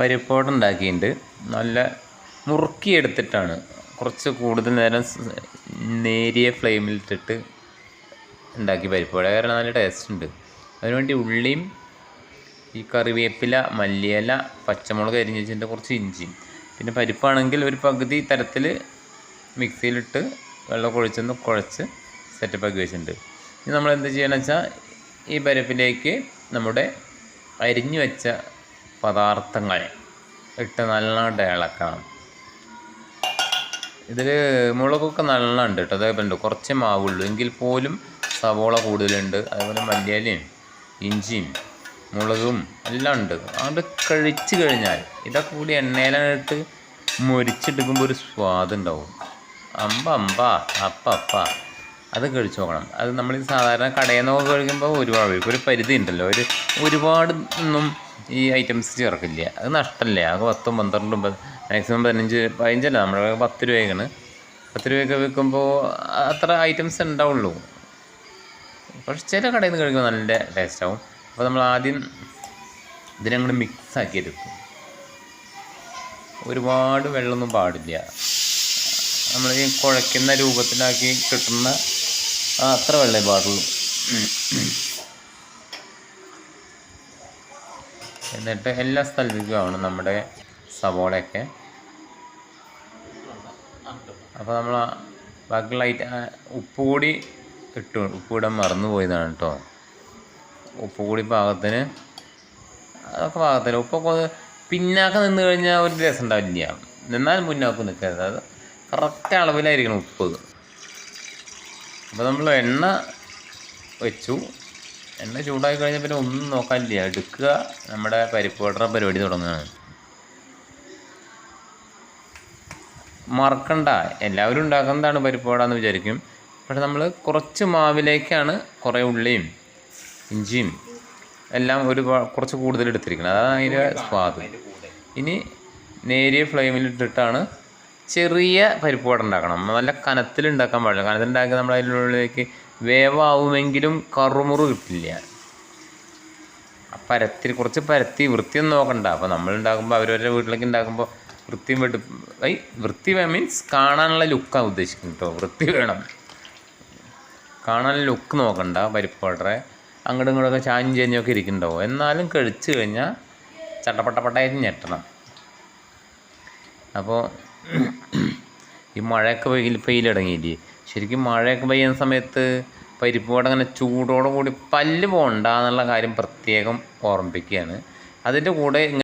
പരിപ്പോട ഉണ്ടാക്കിയിട്ടുണ്ട്. നല്ല മുറുക്കിയെടുത്തിട്ടാണ് കുറച്ച് കൂടുതൽ നേരം നേരിയ ഫ്ലെയിമിലിട്ടിട്ട് ഉണ്ടാക്കി പരിപ്പോട. കാരണം നല്ല ടേസ്റ്റ് ഉണ്ട്. അതിനുവേണ്ടി ഉള്ളിയും ഈ കറിവേപ്പില, മല്ലിയില, പച്ചമുളക് അരിഞ്ഞ് വെച്ചിട്ട് കുറച്ച് ഇഞ്ചിയും പിന്നെ പരിപ്പാണെങ്കിൽ ഒരു പകുതി തരത്തിൽ മിക്സിയിലിട്ട് വെള്ളം ഒഴിച്ചൊന്ന് കുഴച്ച് സെറ്റപ്പാക്കി വെച്ചിട്ടുണ്ട്. ഇനി നമ്മൾ എന്ത് ചെയ്യണമെന്ന് വെച്ചാൽ ഈ പരിപ്പിലേക്ക് നമ്മുടെ അരിഞ്ഞു വെച്ച പദാർത്ഥങ്ങൾ ഇട്ട് നല്ലതായിട്ട് ഇളക്കണം. ഇതിൽ മുളകൊക്കെ നല്ല ഉണ്ട് കേട്ടോ. അതേപോലെ കുറച്ച് മാവുള്ളൂ എങ്കിൽ പോലും സവോള കൂടുതലുണ്ട്. അതുപോലെ മല്ലിയിലയും ഇഞ്ചിയും മുളകും എല്ലാം ഉണ്ട്. അത് കഴിച്ച് കഴിഞ്ഞാൽ ഇതൊക്കെ കൂടി എണ്ണയിലിട്ട് മൊരിച്ചെടുക്കുമ്പോൾ ഒരു സ്വാദുണ്ടാവും. അമ്പ അപ്പ അത് കഴിച്ച് നോക്കണം. അത് നമ്മൾ സാധാരണ കടയിൽ നിന്നൊക്കെ കഴിക്കുമ്പോൾ ഒരു പരിധി ഉണ്ടല്ലോ. ഒരുപാട് ഒന്നും ഈ ഐറ്റംസ് ചേർക്കില്ല. അത് നഷ്ടമല്ലേ. അത് 10, 12, മാക്സിമം 15 നമ്മുടെ 10 രൂപയ്ക്കാണ്. 10 രൂപയൊക്കെ വെക്കുമ്പോൾ അത്ര ഐറ്റംസ് ഉണ്ടാവുള്ളൂ. പക്ഷെ ചില കടയിൽ നിന്ന് കഴിക്കുമ്പോൾ നല്ല ടേസ്റ്റാവും. അപ്പോൾ നമ്മൾ ആദ്യം ഇതിനങ്ങോട്ട് മിക്സാക്കി എടുക്കും. ഒരുപാട് വെള്ളമൊന്നും പാടില്ല. നമ്മൾ ഈ കുഴയ്ക്കുന്ന രൂപത്തിലാക്കി കിട്ടുന്ന അത്ര വെള്ളമേ പാടുള്ളൂ. എന്നിട്ട് എല്ലാ സ്ഥലത്തേക്കും ആവണം നമ്മുടെ സവോളയൊക്കെ. അപ്പോൾ നമ്മൾ ബാക്കിയുള്ള ഉപ്പ് കൂടി ഉപ്പിടാൻ മറന്നു പോയതാണ് കേട്ടോ. ഉപ്പ് കൂടി പാകത്തിന്, അതൊക്കെ പാകത്തിന്. ഉപ്പൊക്കെ പിന്നാക്കം നിന്ന് കഴിഞ്ഞാൽ ഒരു രസം ഉണ്ടാവില്ല. എന്നാലും മുന്നാക്കം നിൽക്കരുത്. അത് കറക്റ്റ് അളവിലായിരിക്കണം ഉപ്പ്. അപ്പോൾ നമ്മൾ എണ്ണ വെച്ചു. എണ്ണ ചൂടാക്കി കഴിഞ്ഞാൽ പിന്നെ ഒന്നും നോക്കാനില്ല. എടുക്കുക, നമ്മുടെ പരിപ്പോട പരിപാടി തുടങ്ങുകയാണ്. മറക്കണ്ട, എല്ലാവരും ഉണ്ടാക്കുന്നതാണ് പരിപ്പോട എന്ന് വിചാരിക്കും. പക്ഷെ നമ്മൾ കുറച്ച് മാവിലേക്കാണ് കുറേ ഉള്ളിയും ഇഞ്ചിയും എല്ലാം കുറച്ച് കൂടുതൽ എടുത്തിരിക്കുന്നത്. അതാണ് അതിൻ്റെ സ്വാദ്. ഇനി നേരിയ ഫ്ലെയിമിലിട്ടിട്ടാണ് ചെറിയ പരിപ്പോട ഉണ്ടാക്കണം. നല്ല കനത്തിലുണ്ടാക്കാൻ പാടില്ല. കനത്തിലുണ്ടാക്കി നമ്മൾ അതിനുള്ളിലേക്ക് വേവാവുമെങ്കിലും കറുമുറു കിട്ടില്ല. കുറച്ച് പരത്തി വൃത്തിയൊന്നും നോക്കണ്ട. അപ്പോൾ നമ്മൾ ഉണ്ടാക്കുമ്പോൾ അവരവരുടെ വീട്ടിലേക്ക് ഉണ്ടാക്കുമ്പോൾ വൃത്തി മീൻസ് കാണാനുള്ള ലുക്കാണ് ഉദ്ദേശിക്കുന്നത് കേട്ടോ. വൃത്തി വേണം, കാണാനുള്ള ലുക്ക് നോക്കണ്ട. പരിപ്പോടറെ അങ്ങോട്ടും ഇങ്ങോട്ടൊക്കെ ചാഞ്ഞ് ചാഞ്ഞൊക്കെ ഇരിക്കുന്നുണ്ടാവും. എന്നാലും കഴിച്ച് കഴിഞ്ഞാൽ ചട്ടപ്പട്ടപ്പട്ടായിട്ട് ഞെട്ടണം. അപ്പോൾ ഈ മഴയൊക്കെ പെയ്യിലടങ്ങിയില്ലേ. ശരിക്കും മഴയൊക്കെ പെയ്യുന്ന സമയത്ത് പരിപ്പോട അങ്ങനെ ചൂടോടെ കൂടി പല്ല് പോകണ്ട എന്നുള്ള കാര്യം പ്രത്യേകം ഓർമ്മിപ്പിക്കുകയാണ്. അതിൻ്റെ കൂടെ